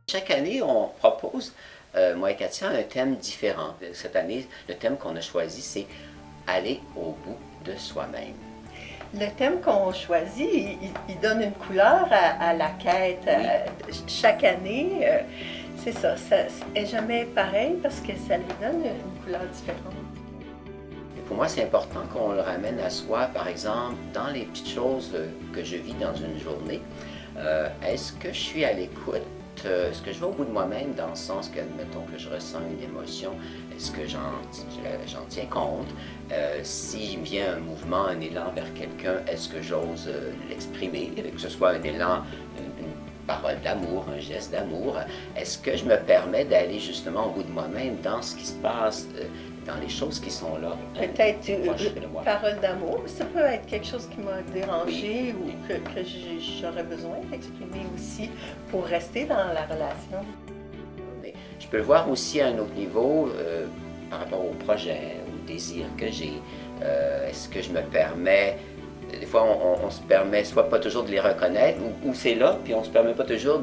Chaque année, on propose, moi et Katia, un thème différent. Cette année, le thème qu'on a choisi, c'est « Aller au bout de soi-même ». Le thème qu'on choisit, il donne une couleur à la quête. Oui. Chaque année, c'est ça n'est jamais pareil parce que ça lui donne une couleur différente. Et pour moi, c'est important qu'on le ramène à soi, par exemple, dans les petites choses que je vis dans une journée. Est-ce que je suis à l'écoute? Est-ce que je vais au bout de moi-même dans le sens que, admettons que je ressens une émotion, est-ce que j'en tiens compte? S'il me vient un mouvement, un élan vers quelqu'un, est-ce que j'ose l'exprimer, que ce soit un élan, une parole d'amour, un geste d'amour? Est-ce que je me permets d'aller justement au bout de moi-même dans ce qui se passe, dans les choses qui sont là? Peut-être une parole d'amour, ça peut être quelque chose qui m'a dérangé ou que j'aurais besoin d'exprimer aussi pour rester dans la relation. Mais je peux le voir aussi à un autre niveau par rapport au projet, au désir que j'ai. Est-ce que je me permets, des fois on se permet soit pas toujours de les reconnaître ou c'est là, puis on se permet pas toujours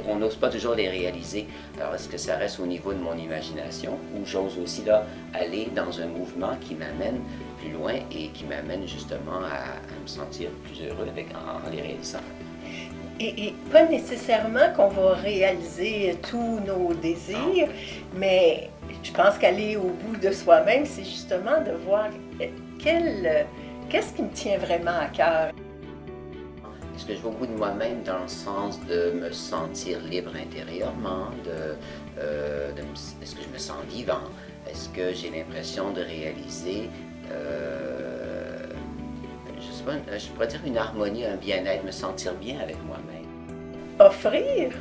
on n'ose pas toujours les réaliser. Alors est-ce que ça reste au niveau de mon imagination ou j'ose aussi là aller dans un mouvement qui m'amène plus loin et qui m'amène justement à me sentir plus heureux en les réalisant? Et pas nécessairement qu'on va réaliser tous nos désirs, mais je pense qu'aller au bout de soi-même, c'est justement de voir qu'est-ce qui me tient vraiment à cœur. Est-ce que je vais au bout de moi-même dans le sens de me sentir libre intérieurement, est-ce que je me sens vivant, est-ce que j'ai l'impression de réaliser, je sais pas, je pourrais dire une harmonie, un bien-être, me sentir bien avec moi-même. Offrir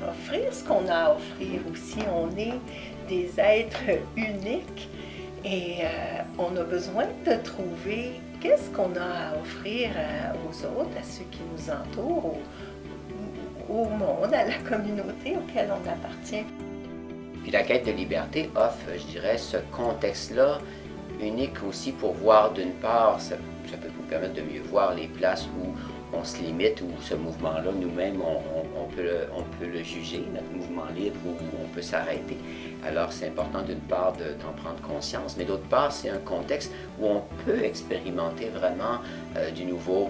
ce qu'on a à offrir aussi. On est des êtres uniques et on a besoin de trouver qu'est-ce qu'on a à offrir aux autres, à ceux qui nous entourent, au monde, à la communauté auquel on appartient. Puis la quête de liberté offre, je dirais, ce contexte-là unique aussi pour voir d'une part, ça peut nous permettre de mieux voir les places où on se limite, où ce mouvement-là, nous-mêmes, on peut le juger, notre mouvement libre, où on peut s'arrêter. Alors c'est important d'une part d'en prendre conscience, mais d'autre part, c'est un contexte où on peut expérimenter vraiment du nouveau,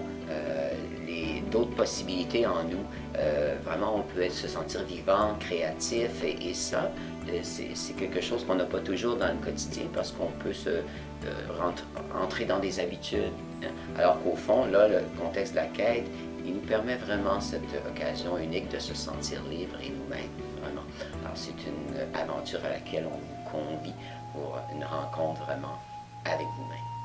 d'autres possibilités en nous. Vraiment, on peut se sentir vivant, créatif, et ça, c'est quelque chose qu'on n'a pas toujours dans le quotidien parce qu'on peut entrer dans des habitudes. Hein. Alors qu'au fond, là, le contexte de la quête, il nous permet vraiment cette occasion unique de se sentir libre et nous-mêmes, vraiment. Alors c'est une aventure à laquelle on vous convie pour une rencontre vraiment avec vous-même.